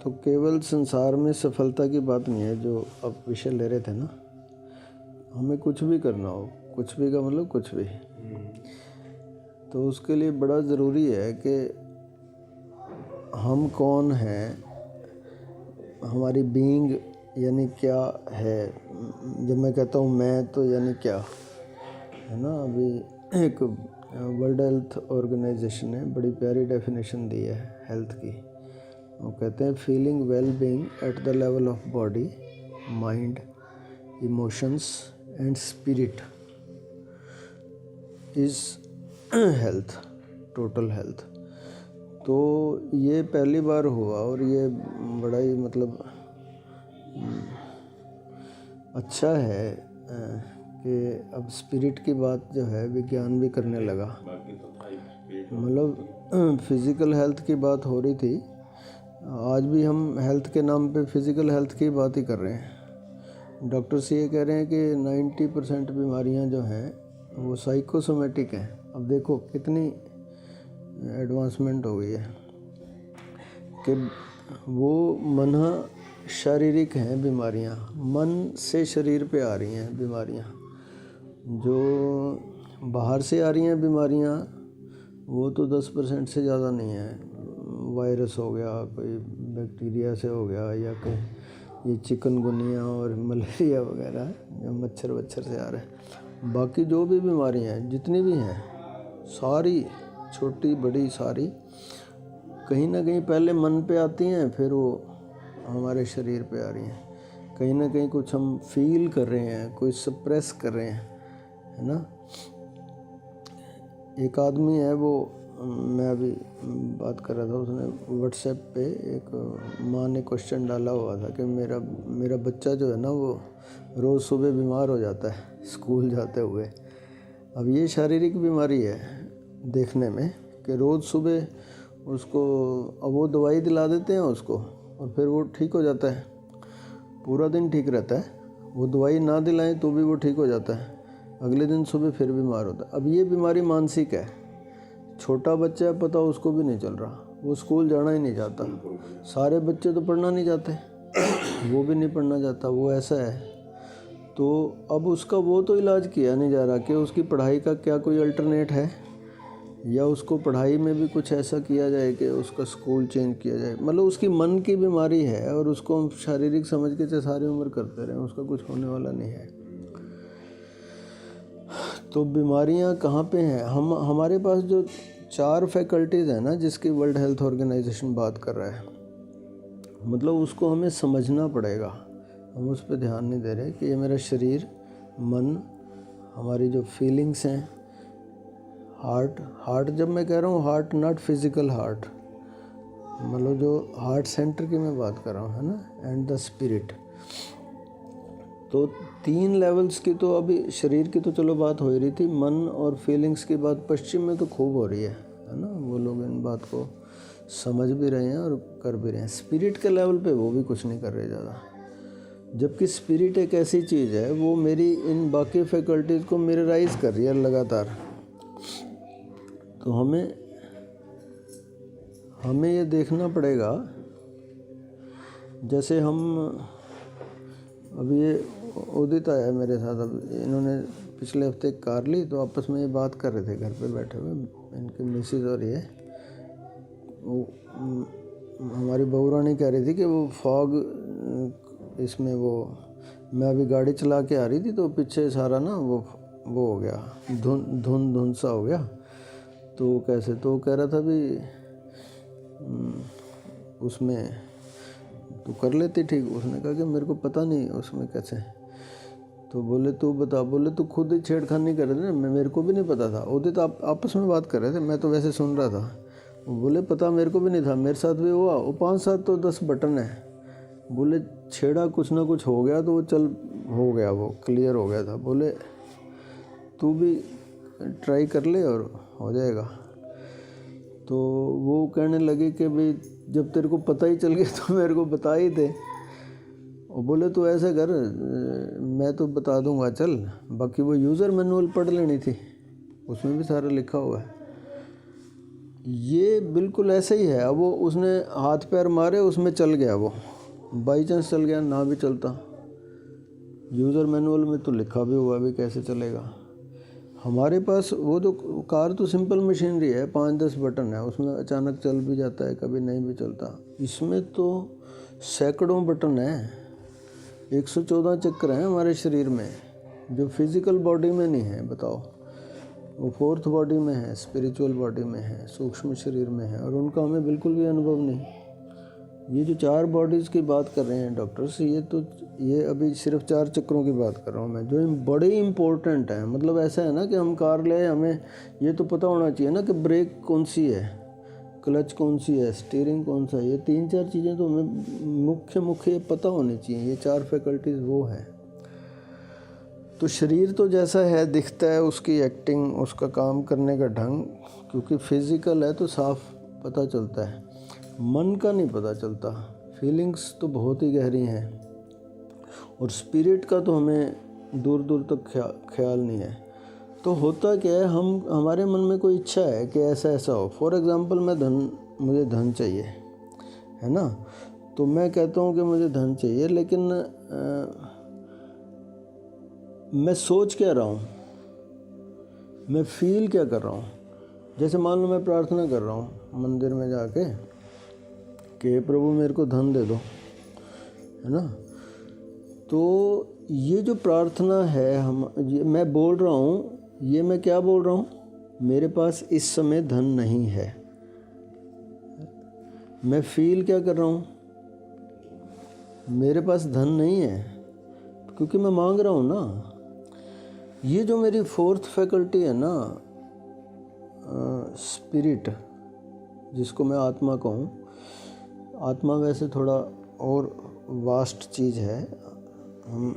तो केवल संसार में सफलता की बात नहीं है जो आप विषय ले रहे थे ना, हमें कुछ भी करना हो, कुछ भी का मतलब कुछ भी, तो उसके लिए बड़ा ज़रूरी है कि हम कौन हैं, हमारी बीइंग यानी क्या है। जब मैं कहता हूँ मैं, तो यानी क्या है ना। अभी एक वर्ल्ड हेल्थ ऑर्गेनाइजेशन ने बड़ी प्यारी डेफिनेशन दी है हेल्थ की। वो कहते हैं feeling well being at the level of body, mind, emotions and spirit is health, total health. तो ये पहली बार हुआ और ये बड़ा ही मतलब अच्छा है कि अब स्पिरिट की बात जो है विज्ञान भी करने लगा। मतलब फिज़िकल हेल्थ की बात हो रही थी, आज भी हम हेल्थ के नाम पे फ़िज़िकल हेल्थ की बात ही कर रहे हैं। डॉक्टर्स ये कह रहे हैं कि 90% बीमारियां जो हैं वो साइकोसोमेटिक हैं। अब देखो कितनी एडवांसमेंट हो गई है कि वो मन शारीरिक हैं बीमारियां, मन से शरीर पे आ रही हैं बीमारियां। जो बाहर से आ रही हैं बीमारियां वो तो 10% से ज़्यादा नहीं है। वायरस हो गया, कोई बैक्टीरिया से हो गया, या कोई ये चिकनगुनिया और मलेरिया वगैरह जो मच्छर वच्छर से आ रहे हैं। बाकी जो भी बीमारियां हैं जितनी भी हैं सारी, छोटी बड़ी सारी, कहीं ना कहीं पहले मन पे आती हैं, फिर वो हमारे शरीर पे आ रही हैं। कहीं ना कहीं कुछ हम फील कर रहे हैं, कोई सप्रेस कर रहे हैं, है ना। एक आदमी है, वो मैं अभी बात कर रहा था, उसने व्हाट्सएप पे एक माँ ने क्वेश्चन डाला हुआ था कि मेरा बच्चा जो है ना वो रोज़ सुबह बीमार हो जाता है स्कूल जाते हुए। अब ये शारीरिक बीमारी है देखने में कि रोज़ सुबह उसको, अब वो दवाई दिला देते हैं उसको और फिर वो ठीक हो जाता है, पूरा दिन ठीक रहता है। वो दवाई ना दिलाएं तो भी वो ठीक हो जाता है, अगले दिन सुबह फिर बीमार होता है। अब ये बीमारी मानसिक है। छोटा बच्चा है, पता उसको भी नहीं चल रहा, वो स्कूल जाना ही नहीं चाहता। सारे बच्चे तो पढ़ना नहीं चाहते, वो भी नहीं पढ़ना चाहता, वो ऐसा है। तो अब उसका वो तो इलाज किया नहीं जा रहा कि उसकी पढ़ाई का क्या कोई अल्टरनेट है, या उसको पढ़ाई में भी कुछ ऐसा किया जाए कि उसका स्कूल चेंज किया जाए। मतलब उसकी मन की बीमारी है और उसको हम शारीरिक समझ के चाहे सारी उम्र करते रहें, उसका कुछ होने वाला नहीं है। तो बीमारियां कहाँ पे हैं? हमारे पास जो 4 फैकल्टीज़ हैं ना, जिसकी वर्ल्ड हेल्थ ऑर्गेनाइजेशन बात कर रहा है, मतलब उसको हमें समझना पड़ेगा। हम उस पर ध्यान नहीं दे रहे कि ये मेरा शरीर, मन, हमारी जो फीलिंग्स हैं, हार्ट जब मैं कह रहा हूँ हार्ट, नॉट फिज़िकल हार्ट, मतलब जो हार्ट सेंटर की मैं बात कर रहा हूँ, है ना, एंड द स्पिरिट। तो 3 लेवल्स की तो अभी शरीर की तो चलो बात हो ही रही थी, मन और फीलिंग्स की बात पश्चिम में तो खूब हो रही है ना। वो लोग इन बात को समझ भी रहे हैं और कर भी रहे हैं। स्पिरिट के लेवल पे वो भी कुछ नहीं कर रहे ज़्यादा, जबकि स्पिरिट एक ऐसी चीज़ है वो मेरी इन बाकी फैकल्टीज़ को मिरराइज कर रही है लगातार। तो हमें ये देखना पड़ेगा, जैसे हम अभी ये उदित आया मेरे साथ, अब इन्होंने पिछले हफ्ते कार ली, तो आपस में ये बात कर रहे थे घर पे बैठे हुए, इनकी मिसेज और ये, वो हमारी बहू रानी कह रही थी कि वो फॉग इसमें, वो मैं अभी गाड़ी चला के आ रही थी तो पीछे सारा ना वो हो गया, धुंध सा हो गया। तो कैसे, तो कह रहा था भी उसमें तू कर लेती ठीक। उसने कहा कि मेरे को पता नहीं उसमें कैसे। तो बोले तू बता, बोले तू खुद ही छेड़खानी कर रहे थे ना, मेरे को भी नहीं पता था। उदित आप आपस में बात कर रहे थे, मैं तो वैसे सुन रहा था। वो बोले पता मेरे को भी नहीं था, मेरे साथ भी हुआ। वो 5-7 तो 10 बटन है। बोले छेड़ा, कुछ ना कुछ हो गया तो वो चल हो गया, वो क्लियर हो गया था। बोले तू भी ट्राई कर ले और हो जाएगा। तो वो कहने लगे कि भाई जब तेरे को पता ही चल गया तो मेरे को बता ही दे। और बोले तो ऐसा कर, मैं तो बता दूंगा चल, बाकी वो यूज़र मैनुअल पढ़ लेनी थी, उसमें भी सारा लिखा हुआ है। ये बिल्कुल ऐसे ही है। अब वो उसने हाथ पैर मारे, उसमें चल गया, वो बाई चांस चल गया, ना भी चलता। यूज़र मैनुअल में तो लिखा भी हुआ भी कैसे चलेगा। हमारे पास वो तो कार तो सिंपल मशीनरी है, 5-10 बटन है, उसमें अचानक चल भी जाता है, कभी नहीं भी चलता। इसमें तो सैकड़ों बटन हैं, 114 चक्र हैं हमारे शरीर में, जो फिज़िकल बॉडी में नहीं है। बताओ, वो फोर्थ बॉडी में है, स्पिरिचुअल बॉडी में है, सूक्ष्म शरीर में है, और उनका हमें बिल्कुल भी अनुभव नहीं। ये जो 4 बॉडीज़ की बात कर रहे हैं डॉक्टर्स, ये अभी सिर्फ 4 चक्रों की बात कर रहा हूँ मैं, जो बड़े इम्पोर्टेंट हैं। मतलब ऐसा है ना कि हम कार ले, हमें ये तो पता होना चाहिए ना कि ब्रेक कौन सी है, क्लच कौन सी है, स्टीयरिंग कौन सा है। ये 3-4 चीज़ें तो हमें मुख्य पता होनी चाहिए। ये 4 फैकल्टीज़ वो हैं। तो शरीर तो जैसा है दिखता है, उसकी एक्टिंग, उसका काम करने का ढंग, क्योंकि फिज़िकल है तो साफ पता चलता है। मन का नहीं पता चलता, फीलिंग्स तो बहुत ही गहरी हैं, और स्पिरिट का तो हमें दूर दूर तक ख्याल नहीं है। तो होता क्या है, हमारे मन में कोई इच्छा है कि ऐसा ऐसा हो। फॉर एग्ज़ाम्पल, मुझे धन चाहिए, है ना, तो मैं कहता हूँ कि मुझे धन चाहिए, लेकिन मैं सोच क्या रहा हूँ, मैं फील क्या कर रहा हूँ। जैसे मान लो मैं प्रार्थना कर रहा हूँ मंदिर में जाके कि प्रभु मेरे को धन दे दो, है ना, तो ये जो प्रार्थना है मैं बोल रहा हूँ, ये मैं क्या बोल रहा हूँ, मेरे पास इस समय धन नहीं है। मैं फील क्या कर रहा हूँ, मेरे पास धन नहीं है, क्योंकि मैं मांग रहा हूँ ना। ये जो मेरी फोर्थ फैकल्टी है ना, स्पिरिट, जिसको मैं आत्मा कहूँ। आत्मा वैसे थोड़ा और वास्ट चीज़ है, हम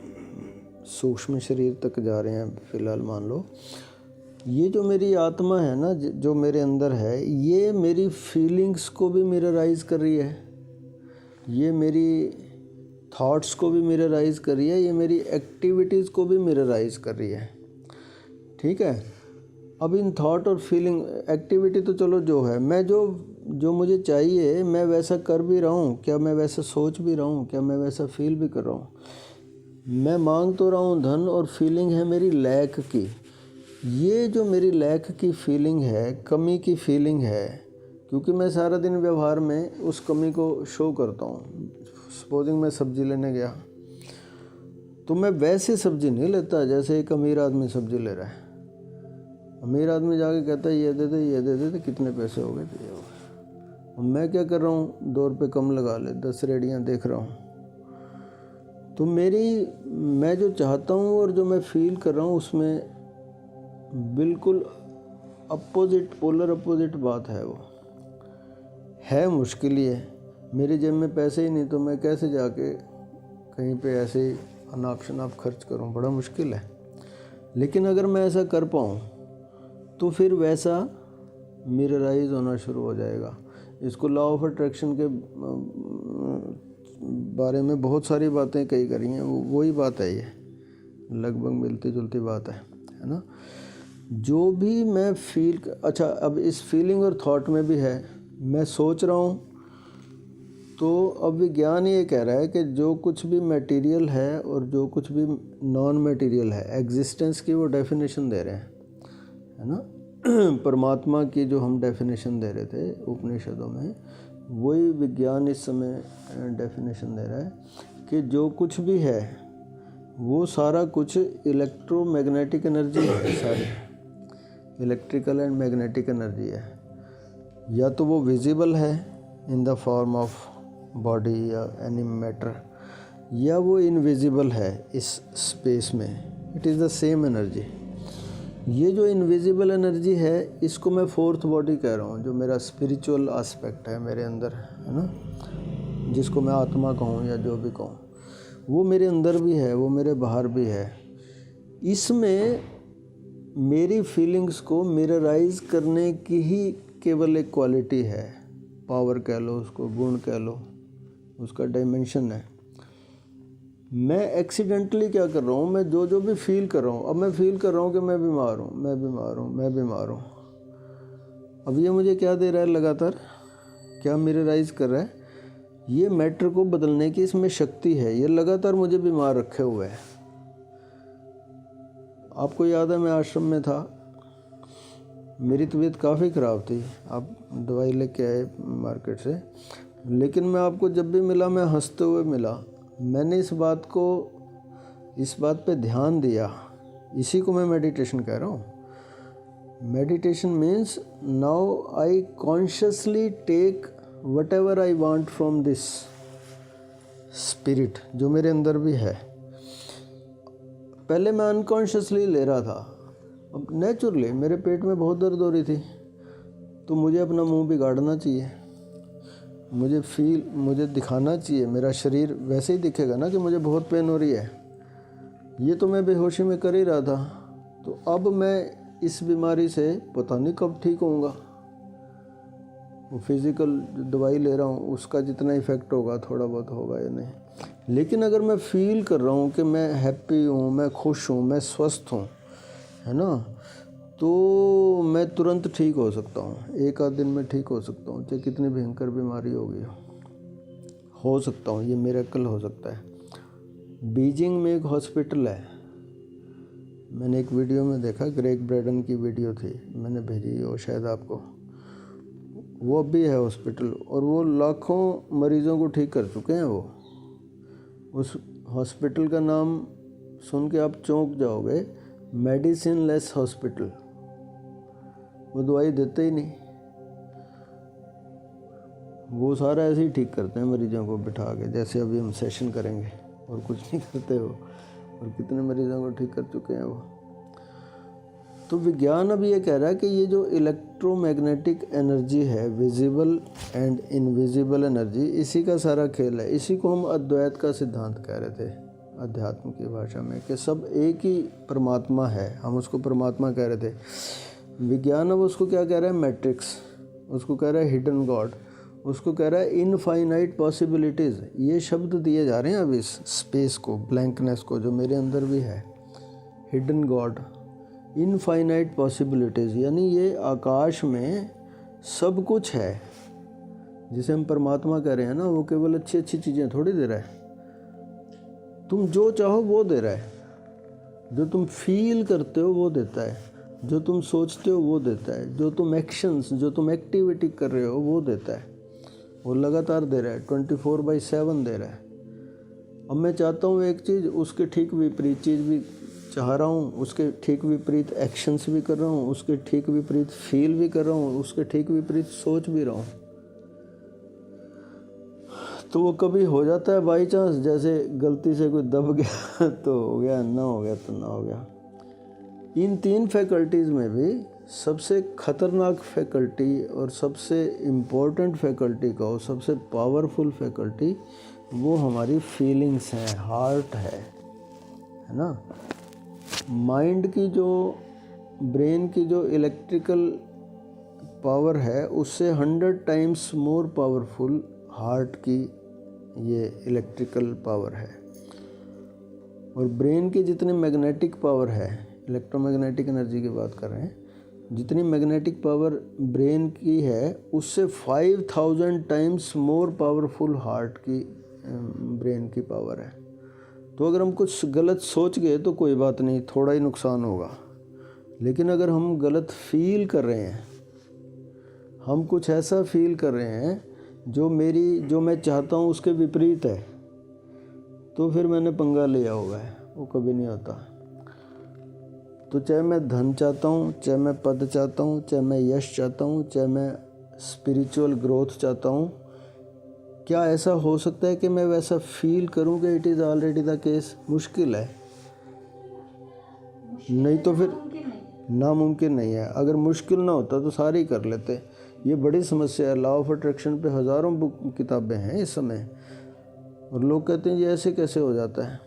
सूक्ष्म शरीर तक जा रहे हैं फ़िलहाल। मान लो ये जो मेरी आत्मा है ना, जो मेरे अंदर है, ये मेरी फीलिंग्स को भी मिरराइज़ कर रही है, ये मेरी थॉट्स को भी मिरराइज़ कर रही है, ये मेरी एक्टिविटीज़ को भी मिरराइज़ कर रही है। ठीक है। अब इन थॉट और फीलिंग, एक्टिविटी तो चलो जो है, मैं जो मुझे चाहिए मैं वैसा कर भी रहा हूँ क्या, मैं वैसा सोच भी रहा हूँ क्या, मैं वैसा फील भी कर रहा हूँ। मैं मांग तो रहा हूँ धन, और फीलिंग है मेरी लैक की। ये जो मेरी लैक की फीलिंग है, कमी की फीलिंग है, क्योंकि मैं सारा दिन व्यवहार में उस कमी को शो करता हूँ। सपोजिंग मैं सब्ज़ी लेने गया, तो मैं वैसे सब्ज़ी नहीं लेता जैसे एक अमीर आदमी सब्ज़ी ले रहा है। अमीर आदमी जाके कहता है ये दे दे, ये दे दे, तो कितने पैसे हो गए, तो ये हो गए। और मैं क्या कर रहा हूँ, 2 रुपये कम लगा ले, 10 रेडियाँ देख रहा हूँ। तो मैं जो चाहता हूँ और जो मैं फील कर रहा हूँ, उसमें बिल्कुल अपोजिट, पोलर अपोजिट बात है। वो है मुश्किल ही है। मेरी जेब में पैसे ही नहीं, तो मैं कैसे जाके कहीं पे ऐसे ही अनाप शनाप खर्च करूँ, बड़ा मुश्किल है। लेकिन अगर मैं ऐसा कर पाऊँ तो फिर वैसा मिरराइज होना शुरू हो जाएगा। इसको लॉ ऑफ अट्रैक्शन के बारे में बहुत सारी बातें कही करी हैं, वही बात है, ये लगभग मिलती जुलती बात है ना। जो भी मैं फील, अच्छा अब इस फीलिंग और थॉट में भी है, मैं सोच रहा हूँ, तो अब विज्ञान ये कह रहा है कि जो कुछ भी मटेरियल है और जो कुछ भी नॉन मटेरियल है, एग्जिस्टेंस की वो डेफिनेशन दे रहे हैं, है ना। परमात्मा की जो हम डेफिनेशन दे रहे थे उपनिषदों में, वही विज्ञान इस समय डेफिनेशन दे रहा है कि जो कुछ भी है वो सारा कुछ इलेक्ट्रोमैग्नेटिक एनर्जी है, सारी इलेक्ट्रिकल एंड मैग्नेटिक एनर्जी है। या तो वो विजिबल है in the form of body या एनी मैटर, या वो इनविजिबल है इस स्पेस में। It is the same energy. ये जो इनविजिबल एनर्जी है, इसको मैं फोर्थ बॉडी कह रहा हूँ, जो मेरा स्पिरिचुअल एस्पेक्ट है मेरे अंदर, है ना, जिसको मैं आत्मा कहूँ या जो भी कहूँ, वो मेरे अंदर भी है, वो मेरे बाहर भी है। इसमें मेरी फीलिंग्स को मिरराइज करने की ही केवल एक क्वालिटी है, पावर कह लो उसको, गुण कह लो, उसका डायमेंशन है। मैं एक्सीडेंटली क्या कर रहा हूँ, मैं जो भी फील कर रहा हूँ, अब मैं फील कर रहा हूँ कि मैं बीमार हूँ, मैं बीमार हूँ, मैं बीमार हूँ, अब ये मुझे क्या दे रहा है लगातार, क्या मिरराइज कर रहा है, ये मैटर को बदलने की इसमें शक्ति है। ये लगातार मुझे बीमार रखे हुए है। आपको याद है मैं आश्रम में था, मेरी तबीयत काफ़ी ख़राब थी, आप दवाई लेके आए मार्केट से, लेकिन मैं आपको जब भी मिला मैं हंसते हुए मिला। मैंने इस बात पे ध्यान दिया। इसी को मैं मेडिटेशन कह रहा हूँ। Meditation means now I consciously take whatever I want from this spirit जो मेरे अंदर भी है। पहले मैं अनकॉन्शियसली ले रहा था, अब नेचुरली मेरे पेट में बहुत दर्द हो रही थी, तो मुझे अपना मुंह बिगाड़ना चाहिए, मुझे दिखाना चाहिए, मेरा शरीर वैसे ही दिखेगा ना कि मुझे बहुत पेन हो रही है। ये तो मैं बेहोशी में कर ही रहा था। तो अब मैं इस बीमारी से पता नहीं कब ठीक होऊंगा। वो फिज़िकल दवाई ले रहा हूँ उसका जितना इफ़ेक्ट होगा थोड़ा बहुत होगा या नहीं, लेकिन अगर मैं फील कर रहा हूँ कि मैं हैप्पी हूँ, मैं खुश हूँ, मैं स्वस्थ हूँ, है ना, तो मैं तुरंत ठीक हो सकता हूँ। एक आध दिन में ठीक हो सकता हूँ, चाहे कितनी भयंकर बीमारी होगी हो सकता हूँ। ये मिरेकल हो सकता है। बीजिंग में एक हॉस्पिटल है, मैंने एक वीडियो में देखा, ग्रेग ब्रैडन की वीडियो थी, मैंने भेजी हो शायद आपको। वो अभी है हॉस्पिटल और वो लाखों मरीज़ों को ठीक कर चुके हैं। वो उस हॉस्पिटल का नाम सुन के आप चौंक जाओगे, मेडिसिन लेस हॉस्पिटल। वो दवाई देते ही नहीं, वो सारा ऐसे ही ठीक करते हैं मरीज़ों को बिठा के, जैसे अभी हम सेशन करेंगे, और कुछ नहीं करते हो। और कितने मरीज़ों को ठीक कर चुके हैं वो। तो विज्ञान अब ये कह रहा है कि ये जो इलेक्ट्रोमैग्नेटिक एनर्जी है, विजिबल एंड इनविजिबल एनर्जी, इसी का सारा खेल है। इसी को हम अद्वैत का सिद्धांत कह रहे थे अध्यात्म की भाषा में, कि सब एक ही परमात्मा है, हम उसको परमात्मा कह रहे थे। विज्ञान अब उसको क्या कह रहा है, मैट्रिक्स, उसको कह रहा है हिडन गॉड, उसको कह रहा है इनफाइनाइट पॉसिबिलिटीज़। ये शब्द दिए जा रहे हैं अब इस स्पेस को, ब्लैंकनेस को, जो मेरे अंदर भी है, हिडन गॉड, इनफाइनाइट पॉसिबिलिटीज़, यानी ये आकाश में सब कुछ है। जिसे हम परमात्मा कह रहे हैं ना, वो केवल अच्छी अच्छी चीज़ें थोड़ी दे रहा है, तुम जो चाहो वो दे रहा है, जो तुम फील करते हो वो देता है, जो तुम सोचते हो वो देता है, जो तुम एक्शंस, जो तुम एक्टिविटी कर रहे हो वो देता है। वो लगातार दे रहा है, 24/7 दे रहा है। अब मैं चाहता हूँ एक चीज़, उसके ठीक विपरीत चीज़ भी चाह रहा हूँ, उसके ठीक विपरीत एक्शंस भी कर रहा हूँ, उसके ठीक विपरीत फील भी कर रहा हूँ, उसके ठीक विपरीत सोच भी रहा हूँ। तो वो कभी हो जाता है बाई चांस, जैसे गलती से कोई दब गया तो हो गया, ना हो गया तो ना हो गया। इन 3 फैकल्टीज़ में भी सबसे खतरनाक फैकल्टी और सबसे इम्पोर्टेंट फैकल्टी का, और सबसे पावरफुल फैकल्टी, वो हमारी फीलिंग्स हैं, हार्ट है ना। माइंड की जो, ब्रेन की जो इलेक्ट्रिकल पावर है, उससे 100 टाइम्स मोर पावरफुल हार्ट की ये इलेक्ट्रिकल पावर है। और ब्रेन की जितनी मैग्नेटिक पावर है, इलेक्ट्रोमैग्नेटिक एनर्जी की बात कर रहे हैं, जितनी मैग्नेटिक पावर ब्रेन की है, उससे 5000 टाइम्स मोर पावरफुल हार्ट की ब्रेन की पावर है। तो अगर हम कुछ गलत सोच गए तो कोई बात नहीं, थोड़ा ही नुकसान होगा, लेकिन अगर हम गलत फील कर रहे हैं, हम कुछ ऐसा फील कर रहे हैं जो मैं चाहता हूँ उसके विपरीत है, तो फिर मैंने पंगा लिया हुआ है, वो कभी नहीं होता। तो चाहे मैं धन चाहता हूँ, चाहे मैं पद चाहता हूँ, चाहे मैं यश चाहता हूँ, चाहे मैं स्पिरिचुअल ग्रोथ चाहता हूँ, क्या ऐसा हो सकता है कि मैं वैसा फील करूँ कि it is already the case? मुश्किल है, नहीं तो फिर नामुमकिन नहीं है। अगर मुश्किल ना होता तो सारे ही कर लेते। ये बड़ी समस्या है। लॉ ऑफ अट्रैक्शन पे हज़ारों बुक किताबें हैं इस समय, और लोग कहते हैं ये ऐसे कैसे हो जाता है।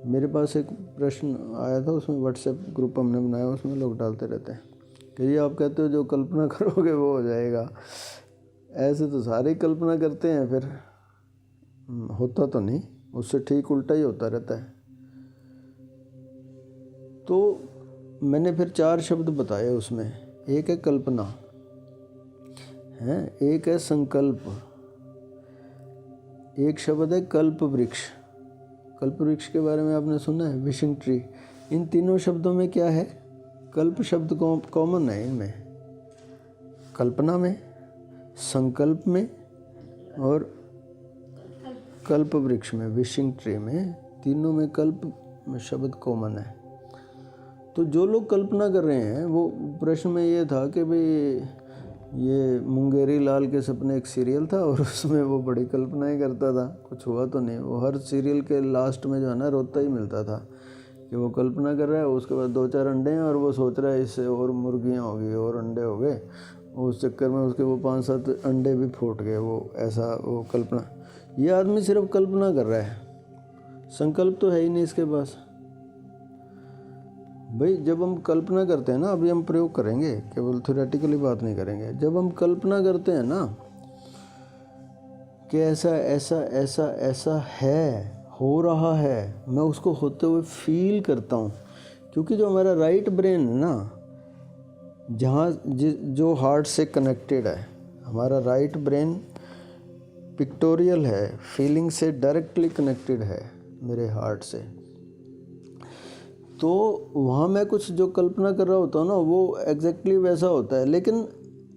मेरे पास एक प्रश्न आया था, उसमें व्हाट्सएप ग्रुप हमने बनाया, उसमें लोग डालते रहते हैं कि ये आप कहते हो जो कल्पना करोगे वो हो जाएगा। ऐसे तो सारे कल्पना करते हैं, फिर होता तो नहीं, उससे ठीक उल्टा ही होता रहता है। तो मैंने फिर 4 शब्द बताए उसमें। एक है कल्पना है, एक है संकल्प, एक शब्द है कल्प वृक्ष। कल्प वृक्ष के बारे में आपने सुना है, विशिंग ट्री। इन तीनों शब्दों में क्या है, कल्प शब्द कॉमन है इनमें, कल्पना में, संकल्प में और कल्प वृक्ष में, विशिंग ट्री में, तीनों में कल्प शब्द कॉमन है। तो जो लोग कल्पना कर रहे हैं, वो प्रश्न में ये था कि भाई ये मुंगेरी लाल के सपने एक सीरियल था और उसमें वो बड़ी कल्पनाएं करता था, कुछ हुआ तो नहीं। वो हर सीरियल के लास्ट में जो है ना रोता ही मिलता था कि वो कल्पना कर रहा है, उसके बाद 2-4 अंडे हैं और वो सोच रहा है इससे और मुर्गियाँ होगी और अंडे हो गए, उस चक्कर में उसके वो 5-7 अंडे भी फूट गए। वो ऐसा वो कल्पना, ये आदमी सिर्फ कल्पना कर रहा है, संकल्प तो है ही नहीं इसके पास। भाई जब हम कल्पना करते हैं ना, अभी हम प्रयोग करेंगे, केवल थ्योरेटिकली बात नहीं करेंगे, जब हम कल्पना करते हैं ना कि ऐसा ऐसा ऐसा ऐसा है, हो रहा है, मैं उसको होते हुए फील करता हूँ। क्योंकि जो हमारा राइट ब्रेन है ना, जहाँ जो हार्ट से कनेक्टेड है, हमारा राइट ब्रेन पिक्टोरियल है, फीलिंग से डायरेक्टली कनेक्टेड है मेरे हार्ट से। तो वहाँ मैं कुछ जो कल्पना कर रहा होता हूँ ना, वो एग्जैक्टली वैसा होता है। लेकिन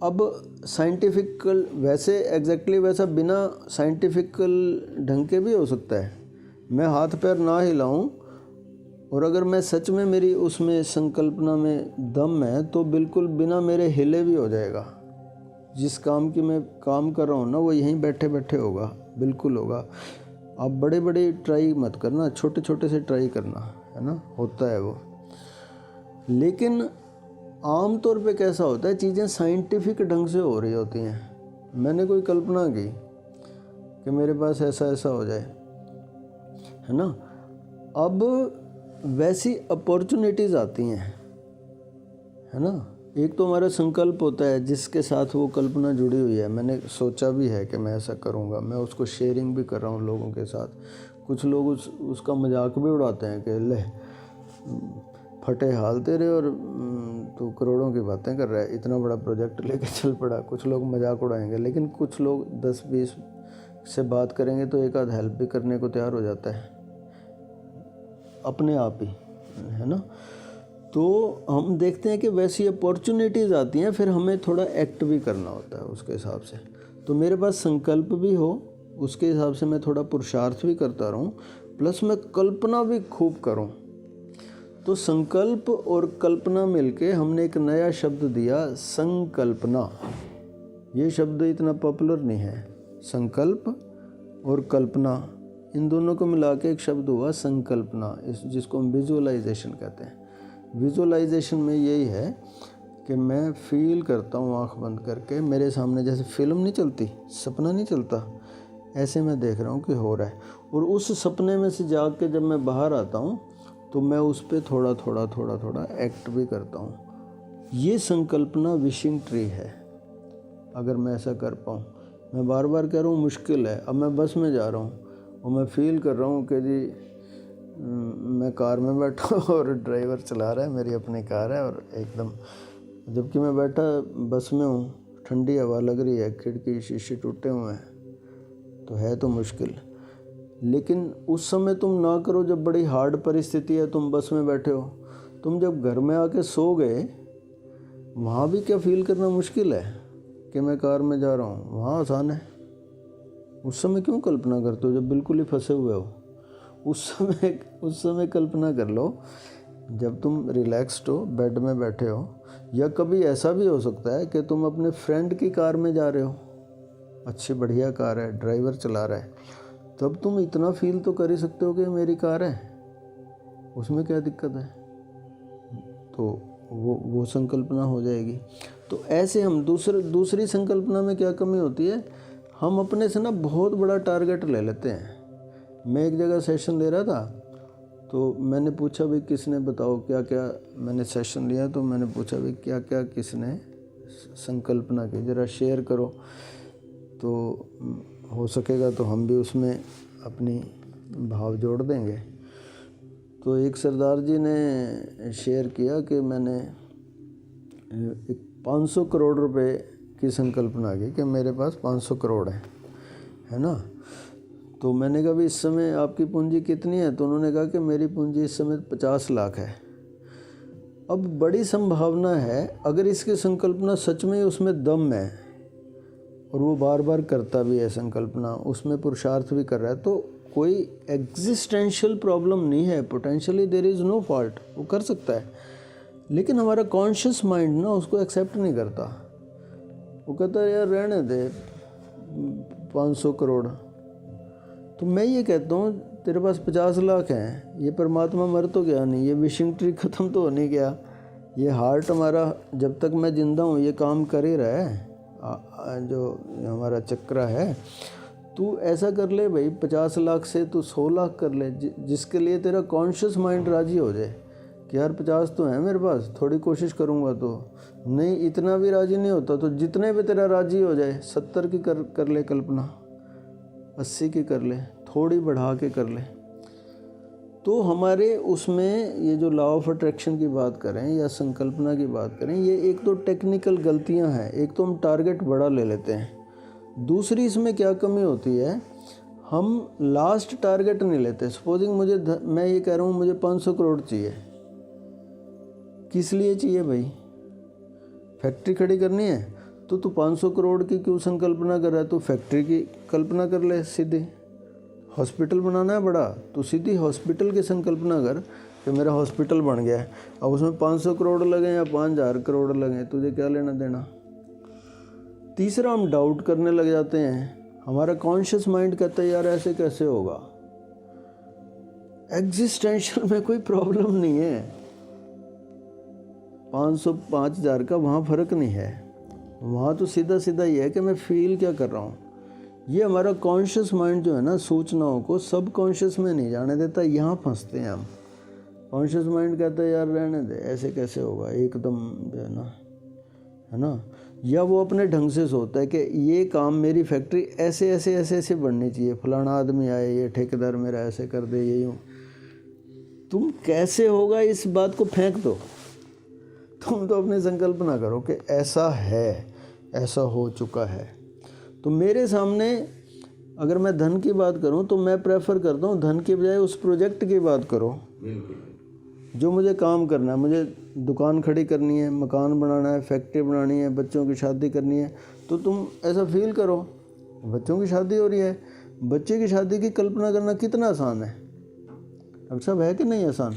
अब साइंटिफिकल वैसे एग्जैक्टली वैसा बिना साइंटिफिकल ढंग के भी हो सकता है। मैं हाथ पैर ना हिलाऊं और अगर मैं सच में मेरी उसमें संकल्पना में दम है तो बिल्कुल बिना मेरे हिले भी हो जाएगा। जिस काम की मैं काम कर रहा हूँ ना, वो यहीं बैठे बैठे होगा, बिल्कुल होगा। आप बड़े बड़े ट्राई मत करना, छोटे छोटे से ट्राई करना, है ना, होता है वो। लेकिन आम तौर पे कैसा होता है, चीज़ें साइंटिफिक ढंग से हो रही होती हैं। मैंने कोई कल्पना की कि मेरे पास ऐसा ऐसा हो जाए, है ना, अब वैसी अपॉर्चुनिटीज़ आती हैं, है ना। एक तो हमारा संकल्प होता है जिसके साथ वो कल्पना जुड़ी हुई है, मैंने सोचा भी है कि मैं ऐसा करूँगा, मैं उसको शेयरिंग भी कर रहा हूँ लोगों के साथ। कुछ लोग उसका मजाक भी उड़ाते हैं कि ले फटे हाल तेरे और तू करोड़ों की बातें कर रहा है, इतना बड़ा प्रोजेक्ट लेके चल पड़ा। कुछ लोग मजाक उड़ाएंगे, लेकिन कुछ लोग 10-20 से बात करेंगे तो एक आध हेल्प भी करने को तैयार हो जाता है अपने आप ही, है ना। तो हम देखते हैं कि वैसी अपॉर्चुनिटीज़ आती हैं, फिर हमें थोड़ा एक्ट भी करना होता है उसके हिसाब से। तो मेरे पास संकल्प भी हो, उसके हिसाब से मैं थोड़ा पुरुषार्थ भी करता रहूं, प्लस मैं कल्पना भी खूब करूं। तो संकल्प और कल्पना मिलके हमने एक नया शब्द दिया, संकल्पना। ये शब्द इतना पॉपुलर नहीं है, संकल्प और कल्पना, इन दोनों को मिला के एक शब्द हुआ संकल्पना, जिसको हम विजुअलाइजेशन कहते हैं। विजुअलाइजेशन में यही है कि मैं फील करता हूँ आँख बंद करके, मेरे सामने जैसे फिल्म नहीं चलती, सपना नहीं चलता, ऐसे मैं देख रहा हूँ कि हो रहा है। और उस सपने में से जाग के जब मैं बाहर आता हूँ तो मैं उस पर थोड़ा थोड़ा एक्ट भी करता हूँ। ये संकल्पना विशिंग ट्री है। अगर मैं ऐसा कर पाऊँ, मैं बार बार कह रहा हूँ मुश्किल है। अब मैं बस में जा रहा हूँ और मैं फील कर रहा हूँ कि जी मैं कार में बैठा और ड्राइवर चला रहा है, मेरी अपनी कार है, और एकदम जबकि मैं बैठा बस में हूँ, ठंडी हवा लग रही है, खिड़की शीशे टूटे हुए हैं, तो है तो मुश्किल। लेकिन उस समय तुम ना करो जब बड़ी हार्ड परिस्थिति है, तुम बस में बैठे हो। तुम जब घर में आके सो गए, वहाँ भी क्या फील करना मुश्किल है कि मैं कार में जा रहा हूँ, वहाँ आसान है। उस समय क्यों कल्पना करते हो जब बिल्कुल ही फंसे हुए हो? उस समय कल्पना कर लो जब तुम रिलैक्स्ड हो, बेड में बैठे हो, या कभी ऐसा भी हो सकता है कि तुम अपने फ्रेंड की कार में जा रहे हो, अच्छी बढ़िया कार है, ड्राइवर चला रहा है, तब तुम इतना फील तो कर ही सकते हो कि मेरी कार है, उसमें क्या दिक्कत है। तो वो संकल्पना हो जाएगी। तो ऐसे हम दूसरी संकल्पना में क्या कमी होती है, हम अपने से ना बहुत बड़ा टारगेट ले लेते हैं। मैं एक जगह सेशन ले रहा था, तो मैंने पूछा भाई किसने बताओ क्या क्या, मैंने सेशन लिया तो मैंने पूछा भाई क्या क्या किसने संकल्पना की, ज़रा शेयर करो, तो हो सकेगा तो हम भी उसमें अपनी भाव जोड़ देंगे। तो एक सरदार जी ने शेयर किया कि मैंने एक 500 करोड़ रुपए की संकल्पना आ गई कि मेरे पास 500 करोड़ है ना। तो मैंने कहा भी इस समय आपकी पूंजी कितनी है, तो उन्होंने कहा कि मेरी पूंजी इस समय 50 लाख है। अब बड़ी संभावना है अगर इसकी संकल्पना सच में उसमें दम है और वो बार बार करता भी है संकल्पना, उसमें पुरुषार्थ भी कर रहा है, तो कोई एग्जिस्टेंशियल प्रॉब्लम नहीं है, potentially there is no fault, वो कर सकता है। लेकिन हमारा कॉन्शियस माइंड ना उसको एक्सेप्ट नहीं करता, वो कहता है यार रहने दे 500 करोड़। तो मैं ये कहता हूँ तेरे पास 50 लाख हैं, ये परमात्मा मर तो गया नहीं, ये विशिंग ट्री ख़त्म तो हो नहीं गया, ये हार्ट हमारा जब तक मैं ज़िंदा हूँ ये काम कर ही रहा है, जो हमारा चक्र है। तू ऐसा कर ले भाई 50 लाख से तू 100 लाख कर ले, जिसके लिए तेरा कॉन्शियस माइंड राज़ी हो जाए कि यार 50 तो है मेरे पास, थोड़ी कोशिश करूँगा। तो नहीं, इतना भी राज़ी नहीं होता तो जितने भी तेरा राज़ी हो जाए, 70 की कर ले कल्पना, 80 की कर ले, थोड़ी बढ़ा के कर ले। तो हमारे उसमें ये जो लॉ ऑफ अट्रैक्शन की बात करें या संकल्पना की बात करें, ये एक तो टेक्निकल गलतियां हैं। एक तो हम टारगेट बड़ा ले लेते हैं, दूसरी इसमें क्या कमी होती है, हम लास्ट टारगेट नहीं लेते। सपोजिंग मैं ये कह रहा हूँ मुझे 500 करोड़ चाहिए, किस लिए चाहिए भाई? फैक्ट्री खड़ी करनी है, तो तू 500 करोड़ की क्यों संकल्पना कर रहा है? तो फैक्ट्री की कल्पना कर ले सीधी। हॉस्पिटल बनाना है बड़ा, तो सीधी हॉस्पिटल की संकल्पना कर कि मेरा हॉस्पिटल बन गया है। अब उसमें 500 करोड़ लगे या 5000 करोड़ लगे, तुझे क्या लेना देना। तीसरा, हम डाउट करने लग जाते हैं, हमारा कॉन्शियस माइंड कहता है यार ऐसे कैसे होगा। एग्जिस्टेंशियल में कोई प्रॉब्लम नहीं है, 500 5000 का वहाँ फ़र्क नहीं है, वहाँ तो सीधा सीधा ये है कि मैं फील क्या कर रहा हूँ। ये हमारा कॉन्शियस माइंड जो है ना, सूचनाओं को सब कॉन्शियस में नहीं जाने देता, यहाँ फंसते हैं हम। कॉन्शियस माइंड कहता है यार रहने दे, ऐसे कैसे होगा एकदम, जो है ना। या वो अपने ढंग से सोचता है कि ये काम, मेरी फैक्ट्री ऐसे ऐसे ऐसे ऐसे बननी चाहिए, फलाना आदमी आए, ये ठेकेदार मेरा ऐसे कर दे, ये यूँ। तुम कैसे होगा इस बात को फेंक दो, तुम तो अपनी संकल्पना करो कि ऐसा है, ऐसा हो चुका है। तो मेरे सामने अगर मैं धन की बात करूं तो मैं प्रेफर करता हूं धन के बजाय उस प्रोजेक्ट की बात करो जो मुझे काम करना है। मुझे दुकान खड़ी करनी है, मकान बनाना है, फैक्ट्री बनानी है, बच्चों की शादी करनी है, तो तुम ऐसा फील करो बच्चों की शादी हो रही है। बच्चे की शादी की कल्पना करना कितना आसान है, अब सब है कि नहीं आसान,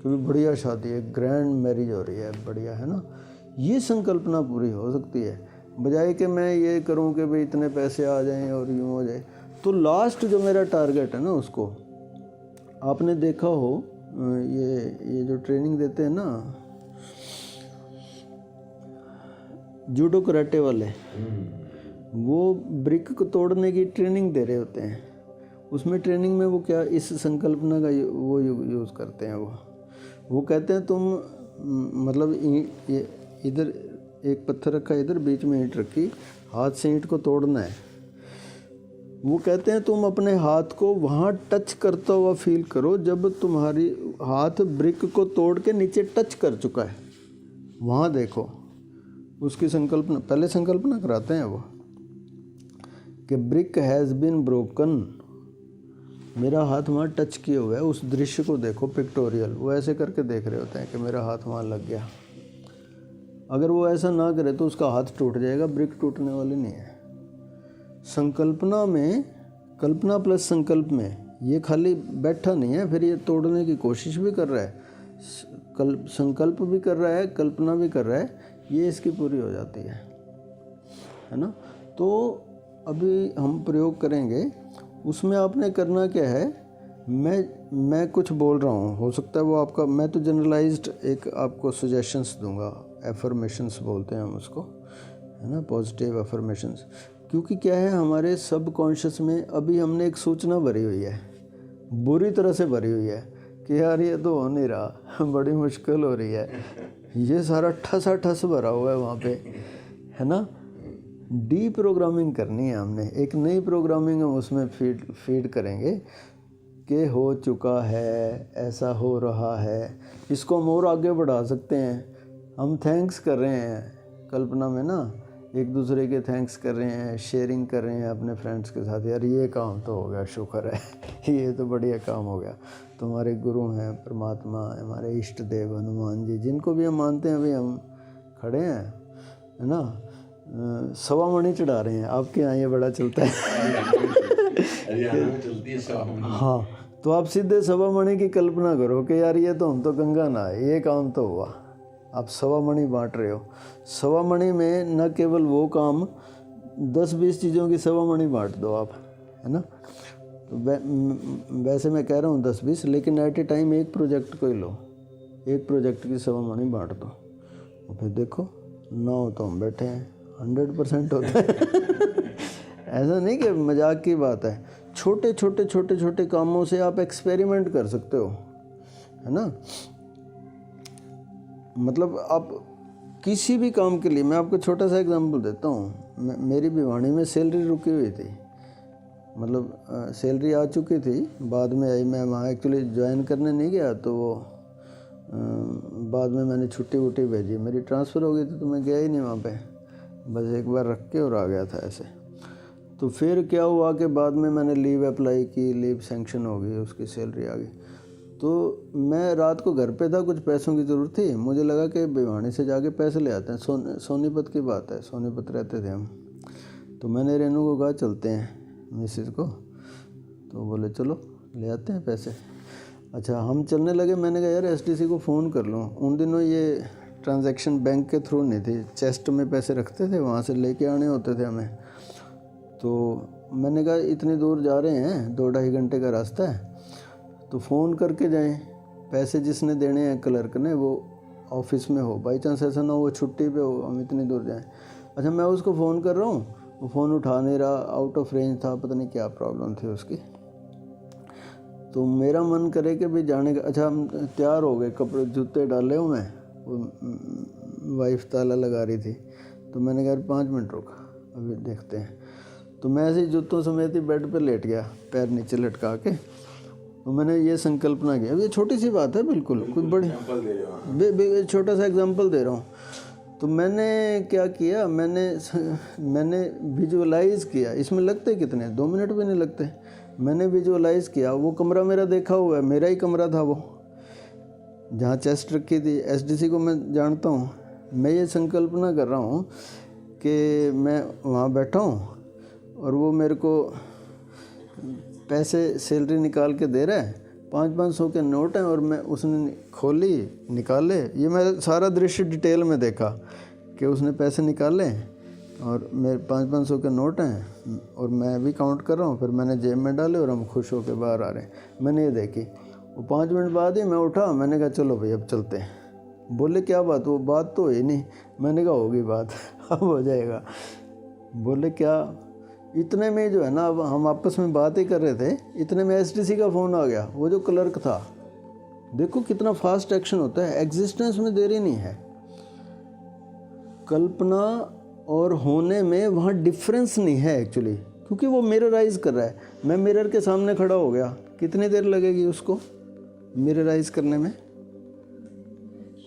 क्योंकि बढ़िया शादी है, ग्रैंड मैरिज हो रही है, बढ़िया है ना। ये संकल्पना पूरी हो सकती है, बजाय कि मैं ये करूं कि भाई इतने पैसे आ जाएं और यूँ हो जाए। तो लास्ट जो मेरा टारगेट है ना, उसको आपने देखा हो, ये जो ट्रेनिंग देते हैं ना जूडो कराटे वाले, वो ब्रिक को तोड़ने की ट्रेनिंग दे रहे होते हैं। उसमें ट्रेनिंग में वो क्या इस संकल्पना का वो यूज़ करते हैं। वो कहते हैं तुम मतलब इधर एक पत्थर रखा, इधर बीच में ईंट रखी, हाथ से ईंट को तोड़ना है। वो कहते हैं तुम अपने हाथ को वहाँ टच करता हुआ फील करो जब तुम्हारी हाथ ब्रिक को तोड़ के नीचे टच कर चुका है, वहाँ देखो। उसकी संकल्पना, पहले संकल्पना कराते हैं वो कि ब्रिक हैज़ बीन ब्रोकन, मेरा हाथ वहाँ टच किए हुआ है, उस दृश्य को देखो, पिक्टोरियल। वो ऐसे करके देख रहे होते हैं कि मेरा हाथ वहाँ लग गया। अगर वो ऐसा ना करे तो उसका हाथ टूट जाएगा, ब्रिक टूटने वाली नहीं है। संकल्पना में, कल्पना प्लस संकल्प में, ये खाली बैठा नहीं है, फिर ये तोड़ने की कोशिश भी कर रहा है, संकल्प भी कर रहा है, कल्पना भी कर रहा है, ये इसकी पूरी हो जाती है ना। तो अभी हम प्रयोग करेंगे, उसमें आपने करना क्या है, मैं कुछ बोल रहा हूँ, हो सकता है वो आपका, मैं तो जनरलाइज्ड एक आपको सजेशंस दूंगा, एफर्मेशंस बोलते हैं हम उसको, है ना, पॉजिटिव एफर्मेशंस। क्योंकि क्या है, हमारे सब कॉन्शियस में अभी हमने एक सूचना भरी हुई है, बुरी तरह से भरी हुई है कि यार ये तो हो नहीं रहा, बड़ी मुश्किल हो रही है, ये सारा ठसा ठस भरा हुआ है वहाँ पे, है ना। डी प्रोग्रामिंग करनी है हमने, एक नई प्रोग्रामिंग हम उसमें फीड करेंगे कि हो चुका है, ऐसा हो रहा है, इसको हम और आगे बढ़ा सकते हैं। हम थैंक्स कर रहे हैं, कल्पना में ना एक दूसरे के थैंक्स कर रहे हैं, शेयरिंग कर रहे हैं अपने फ्रेंड्स के साथ, यार ये काम तो हो गया, शुक्र है ये तो बढ़िया काम हो गया। तुम्हारे गुरु हैं परमात्मा, हमारे इष्ट देव हनुमान जी, जिनको भी हम मानते हैं, अभी हम खड़े हैं, है ना, सवा मणि चढ़ा रहे हैं। आपके यहाँ ये बड़ा चलता है हाँ, तो आप सीधे सवा मणि की कल्पना करो कि यार ये तो हम तो गंगा नहाए, ये काम तो हुआ। आप सवा मणि बांट रहे हो। सवा मणि में न केवल वो काम, 10-20 चीज़ों की सवा मणि बांट दो आप, है ना। तो वैसे मैं कह रहा हूँ 10-20, लेकिन एट ए टाइम एक प्रोजेक्ट को ही लो, एक प्रोजेक्ट की सवा मणि बांट दो, और फिर देखो 9 तो हम बैठे हैं, 100% होता है ऐसा नहीं कि मजाक की बात है। छोटे छोटे कामों से आप एक्सपेरिमेंट कर सकते हो, है ना। मतलब आप किसी भी काम के लिए, मैं आपको छोटा सा एग्जांपल देता हूँ। मेरी भिवानी में सैलरी रुकी हुई थी, मतलब सैलरी आ चुकी थी, बाद में आई। मैं वहाँ एक्चुअली ज्वाइन करने नहीं गया, तो वो बाद में मैंने छुट्टी वुट्टी भेजी, मेरी ट्रांसफ़र हो गई थी, तो मैं गया ही नहीं वहाँ पे, बस एक बार रख के और आ गया था ऐसे। तो फिर क्या हुआ कि बाद में मैंने लीव अप्लाई की, लीव सैंक्शन हो गई, उसकी सैलरी आ गई। तो मैं रात को घर पे था, कुछ पैसों की ज़रूरत थी, मुझे लगा कि भिवानी से जाके पैसे ले आते हैं। सोनीपत की बात है, सोनीपत रहते थे हम। तो मैंने रेनू को कहा चलते हैं, मिसेज को, तो बोले चलो ले आते हैं पैसे। अच्छा, हम चलने लगे। मैंने कहा यार एसडीसी को फ़ोन कर लूँ। उन दिनों ये ट्रांजैक्शन बैंक के थ्रू नहीं थी, चेस्ट में पैसे रखते थे, वहाँ से लेके आने होते थे हमें। तो मैंने कहा इतनी दूर जा रहे हैं, 2-2.5 घंटे का रास्ता है, तो फ़ोन करके जाएं। पैसे जिसने देने हैं क्लर्क ने, वो ऑफिस में हो, बाई चांस ऐसा ना हो वो छुट्टी पे हो, हम इतनी दूर जाएं। अच्छा, मैं उसको फ़ोन कर रहा हूँ, वो फ़ोन उठा नहीं रहा, आउट ऑफ रेंज था, पता नहीं क्या प्रॉब्लम थी उसकी। तो मेरा मन करे कि भाई जाने का। अच्छा, हम तैयार हो गए, कपड़े जूते डाले हुए हैं, वो वाइफ ताला लगा रही थी, तो मैंने कहा 5 मिनट रुक, अभी देखते हैं। तो मैं ऐसे ही जूतों समेत ही बेड पे लेट गया, पैर नीचे लटका के। तो मैंने ये संकल्पना की, अब ये छोटी सी बात है, बिल्कुल कोई बड़ी, छोटा सा एग्जांपल दे रहा हूँ। तो मैंने क्या किया, मैंने विजुअलाइज़ किया। इसमें लगते कितने, 2 मिनट भी नहीं लगते। मैंने विजुअलाइज़ किया, वो कमरा मेरा देखा हुआ है, मेरा ही कमरा था वो, जहाँ चेस्ट रखी थी। एसडीसी को मैं जानता हूँ। मैं ये संकल्पना कर रहा हूँ कि मैं वहाँ बैठा हूँ और वो मेरे को पैसे सैलरी निकाल के दे रहा है, 500 के नोट हैं, और मैं उसने खोली, निकाले। ये मैं सारा दृश्य डिटेल में देखा कि उसने पैसे निकाले और मेरे 500 के नोट हैं, और मैं भी काउंट कर रहा हूँ। फिर मैंने जेब में डाले और हम खुश होकर बाहर आ रहे हैं। मैंने ये देखी। वो 5 मिनट बाद ही मैं उठा, मैंने कहा चलो भाई अब चलते हैं। बोले क्या बात, वो बात तो ही नहीं। मैंने कहा होगी बात अब हो जाएगा। बोले क्या। इतने में जो है ना, अब हम आपस में बात ही कर रहे थे, इतने में एसडीसी का फ़ोन आ गया। वो जो क्लर्क था, देखो कितना फास्ट एक्शन होता है, एग्जिस्टेंस में देरी नहीं है। कल्पना और होने में वहाँ डिफरेंस नहीं है एक्चुअली, क्योंकि वो मिरराइज कर रहा है। मैं मिरर के सामने खड़ा हो गया, कितनी देर लगेगी उसको मिरराइज करने में?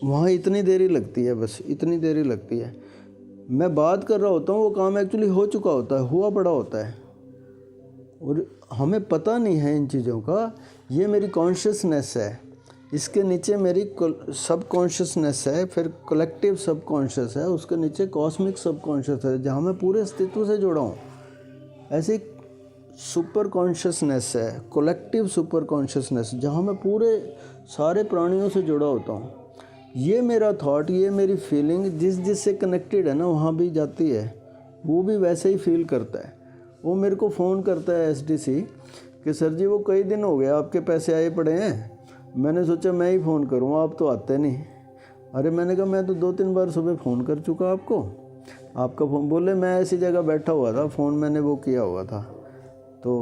वहाँ इतनी देरी लगती है, बस इतनी देरी लगती है। मैं बात कर रहा होता हूँ, वो काम एक्चुअली हो चुका होता है, हुआ पड़ा होता है, और हमें पता नहीं है इन चीज़ों का। ये मेरी कॉन्शियसनेस है, इसके नीचे मेरी सब कॉन्शियसनेस है, फिर कलेक्टिव सब कॉन्शियस है, उसके नीचे कॉस्मिक सब कॉन्शियस है, जहाँ मैं पूरे अस्तित्व से जुड़ा हूँ। ऐसे सुपर कॉन्शियसनेस है, कलेक्टिव सुपर कॉन्शियसनेस, जहाँ मैं पूरे सारे प्राणियों से जुड़ा होता हूँ। ये मेरा थॉट, ये मेरी फीलिंग जिससे कनेक्टेड है ना, वहाँ भी जाती है, वो भी वैसे ही फील करता है। वो मेरे को फ़ोन करता है एसडीसी कि सर जी वो कई दिन हो गए आपके पैसे आए पड़े हैं। मैंने सोचा मैं ही फ़ोन करूँ, आप तो आते नहीं। अरे मैंने कहा मैं तो 2-3 बार सुबह फ़ोन कर चुका आपको, आपका फ़ोन। बोले मैं ऐसी जगह बैठा हुआ था, फ़ोन मैंने वो किया हुआ था। तो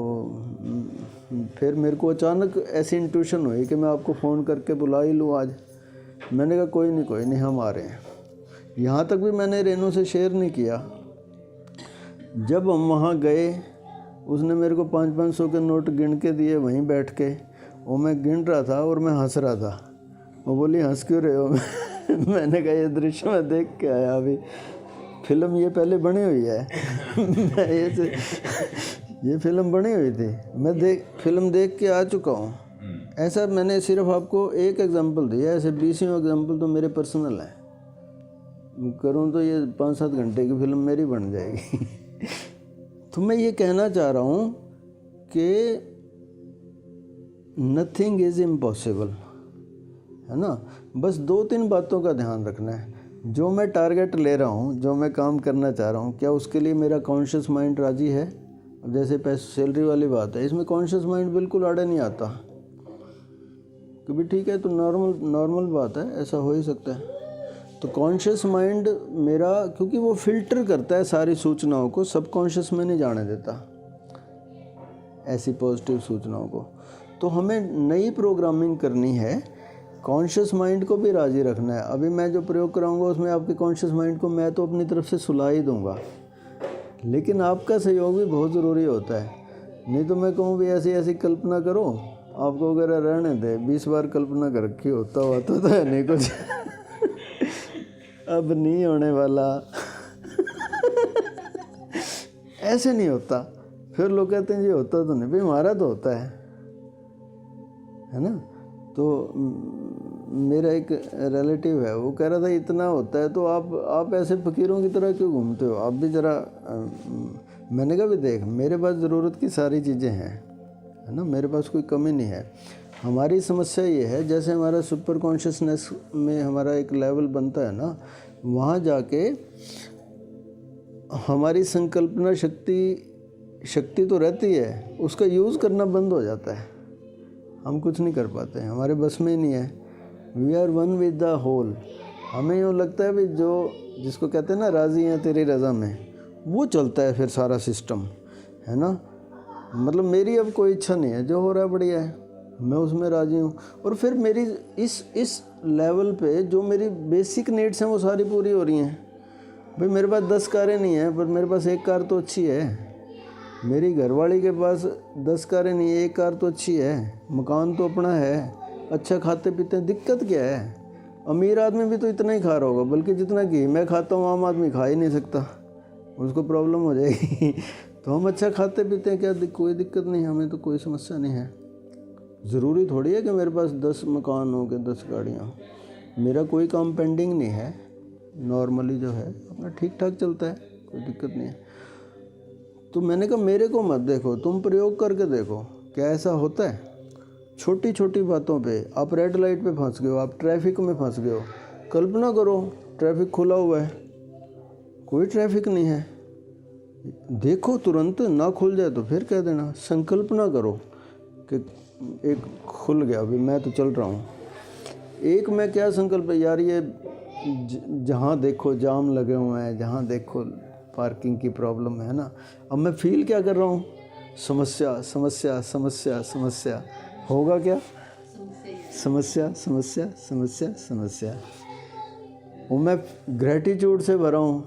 फिर मेरे को अचानक ऐसी इंट्यूशन हुई कि मैं आपको फ़ोन करके बुला ही लूँ आज। मैंने कहा कोई नहीं हम आ रहे हैं। यहाँ तक भी मैंने रेनू से शेयर नहीं किया। जब हम वहाँ गए, उसने मेरे को 500 के नोट गिन के दिए वहीं बैठ के, और मैं गिन रहा था और मैं हंस रहा था। वो बोली हंस क्यों रहे हो मैंने कहा ये दृश्य मैं देख के आया अभी। फिल्म ये पहले बनी हुई है मैं ये फिल्म बनी हुई थी, मैं फिल्म देख के आ चुका हूँ। ऐसा मैंने सिर्फ आपको एक एग्जांपल दिया, ऐसे 20 एग्जांपल तो मेरे पर्सनल हैं। करूँ तो ये 5-7 घंटे की फिल्म मेरी बन जाएगी तो मैं ये कहना चाह रहा हूँ कि नथिंग इज़ इम्पॉसिबल, है ना। बस 2-3 बातों का ध्यान रखना है। जो मैं टारगेट ले रहा हूँ, जो मैं काम करना चाह रहा हूँ, क्या उसके लिए मेरा कॉन्शियस माइंड राज़ी है। अब जैसे पैसे सैलरी वाली बात है, इसमें कॉन्शियस माइंड बिल्कुल आड़े नहीं आता कि भी ठीक है तो नॉर्मल बात है, ऐसा हो ही सकता है। तो कॉन्शियस माइंड मेरा, क्योंकि वो फिल्टर करता है सारी सूचनाओं को, सबकॉन्शियस में नहीं जाने देता ऐसी पॉजिटिव सूचनाओं को। तो हमें नई प्रोग्रामिंग करनी है, कॉन्शियस माइंड को भी राज़ी रखना है। अभी मैं जो प्रयोग कराऊंगा उसमें आपके कॉन्शियस माइंड को मैं तो अपनी तरफ से सुला ही दूंगा, लेकिन आपका सहयोग भी बहुत ज़रूरी होता है। नहीं तो मैं कहूँ भी ऐसी ऐसी कल्पना करो, आपको अगर रहने दे 20 बार कल्पना कर रखी होता हुआ तो है नहीं कुछ अब नहीं होने वाला ऐसे नहीं होता। फिर लोग कहते हैं जी होता तो नहीं, भाई हमारा तो होता है ना। तो मेरा एक रिलेटिव है, वो कह रहा था इतना होता है तो आप ऐसे फ़कीरों की तरह क्यों घूमते हो, आप भी ज़रा। मैंने कहा भी देख, मेरे पास ज़रूरत की सारी चीज़ें हैं, है ना, मेरे पास कोई कमी नहीं है। हमारी समस्या ये है, जैसे हमारा सुपर कॉन्शियसनेस में हमारा एक लेवल बनता है ना, वहाँ जाके हमारी संकल्पना शक्ति तो रहती है, उसका यूज़ करना बंद हो जाता है। हम कुछ नहीं कर पाते हैं, हमारे बस में ही नहीं है। We are one with the whole. हमें यूँ लगता है भी जो जिसको कहते हैं ना राज़ी हैं तेरी रज़ा में, वो चलता है फिर सारा सिस्टम, है ना। मतलब मेरी अब कोई इच्छा नहीं है, जो हो रहा है बढ़िया है, मैं उसमें राज़ी हूँ। और फिर मेरी इस लेवल पे जो मेरी बेसिक नीड्स हैं वो सारी पूरी हो रही हैं। भाई मेरे पास 10 कारें नहीं हैं, पर मेरे पास एक कार तो अच्छी है। मेरी घरवाली के पास 10 कारें नहीं है, एक कार तो अच्छी है, मकान तो अपना है, अच्छा खाते पीते हैं, दिक्कत क्या है। अमीर आदमी भी तो इतना ही खा रहा होगा, बल्कि जितना घी मैं खाता हूँ आम आदमी खा ही नहीं सकता, उसको प्रॉब्लम हो जाएगी तो हम अच्छा खाते पीते हैं, क्या कोई दिक्कत नहीं, हमें तो कोई समस्या नहीं है। ज़रूरी थोड़ी है कि मेरे पास 10 मकान हो के 10 गाड़ियाँ हो। मेरा कोई काम पेंडिंग नहीं है, नॉर्मली जो है अपना ठीक ठाक चलता है, कोई दिक्कत नहीं है। तो मैंने कहा मेरे को मत देखो, तुम प्रयोग करके देखो क्या ऐसा होता है। छोटी छोटी बातों पे, आप रेड लाइट पे फंस गए हो, आप ट्रैफिक में फंस गए हो, कल्पना करो ट्रैफिक खुला हुआ है, कोई ट्रैफिक नहीं है, देखो तुरंत, ना खुल जाए तो फिर कह देना। संकल्पना करो कि एक खुल गया, अभी मैं तो चल रहा हूँ। एक मैं क्या संकल्प है यार, ये जहाँ देखो जाम लगे हुए हैं, जहाँ देखो पार्किंग की प्रॉब्लम है ना। अब मैं फील क्या कर रहा हूँ, समस्या समस्या समस्या समस्या। होगा क्या, समस्या समस्या समस्या समस्या। वो मैं ग्रेटिट्यूड से भरा हूँ,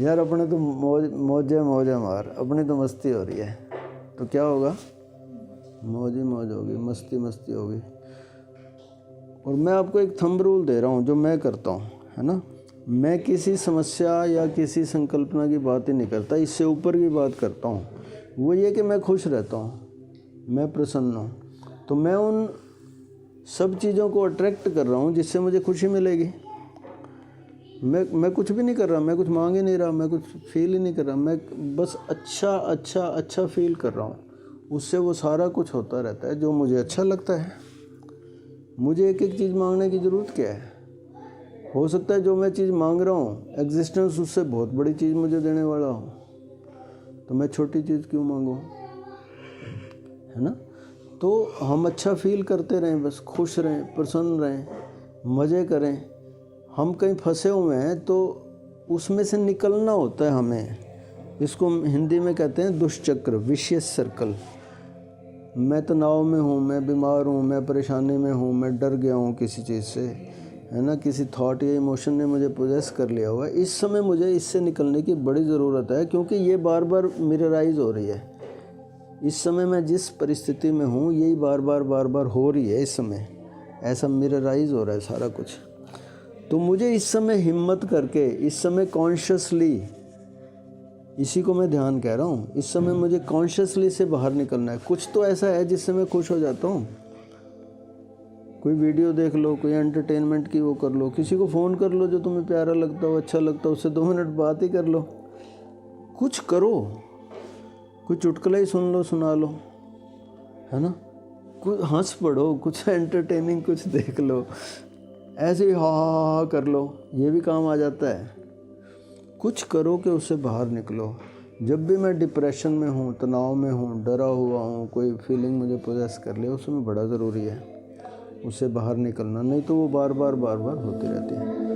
यार अपने तो मौज मार, अपनी तो मस्ती हो रही है, तो क्या होगा, मौज ही मौज होगी, मस्ती होगी। और मैं आपको एक थंब रूल दे रहा हूँ जो मैं करता हूँ, है ना। मैं किसी समस्या या किसी संकल्पना की बात ही नहीं करता, इससे ऊपर की बात करता हूँ। वो ये कि मैं खुश रहता हूँ, मैं प्रसन्न हूँ, तो मैं उन सब चीज़ों को अट्रैक्ट कर रहा हूँ जिससे मुझे खुशी मिलेगी। मैं कुछ भी नहीं कर रहा, मैं कुछ मांग ही नहीं रहा, मैं कुछ फील ही नहीं कर रहा, मैं बस अच्छा फील कर रहा हूँ। उससे वो सारा कुछ होता रहता है जो मुझे अच्छा लगता है। मुझे एक एक चीज़ मांगने की ज़रूरत क्या है। हो सकता है जो मैं चीज़ मांग रहा हूँ एग्जिस्टेंस उससे बहुत बड़ी चीज़ मुझे देने वाला हो, तो मैं छोटी चीज़ क्यों मांगूँ, है ना। तो हम अच्छा फील करते रहें, बस खुश रहें, प्रसन्न रहें, मज़े करें। हम कहीं फंसे हुए हैं तो उसमें से निकलना होता है हमें। इसको हिंदी में कहते हैं दुष्चक्र, विशियस सर्कल। मैं तनाव में हूँ, मैं बीमार हूँ, मैं परेशानी में हूँ, मैं डर गया हूँ किसी चीज़ से, है ना, किसी थॉट या इमोशन ने मुझे पोजेस कर लिया हुआ है। इस समय मुझे इससे निकलने की बड़ी ज़रूरत है, क्योंकि ये बार बार मिरराइज हो रही है। इस समय मैं जिस परिस्थिति में हूँ यही बार बार हो रही है। इस समय ऐसा मिरराइज हो रहा है सारा कुछ। तो मुझे इस समय हिम्मत करके, इस समय कॉन्शियसली, इसी को मैं ध्यान कह रहा हूँ, इस समय मुझे कॉन्शियसली से बाहर निकलना है। कुछ तो ऐसा है जिससे मैं खुश हो जाता हूँ। कोई वीडियो देख लो, कोई एंटरटेनमेंट की वो कर लो, किसी को फ़ोन कर लो जो तुम्हें प्यारा लगता हो, अच्छा लगता हो, उससे 2 मिनट बात ही कर लो। कुछ करो, कुछ चुटकुला ही सुन लो, सुना लो, है ना, कुछ हंस पड़ो, कुछ एंटरटेनिंग कुछ देख लो, ऐसे ही हा कर लो, ये भी काम आ जाता है। कुछ करो कि उससे बाहर निकलो। जब भी मैं डिप्रेशन में हूँ, तनाव में हूँ, डरा हुआ हूँ, कोई फीलिंग मुझे पोजेस कर ले, उसमें बड़ा ज़रूरी है उससे बाहर निकलना, नहीं तो वो बार बार होती रहती है।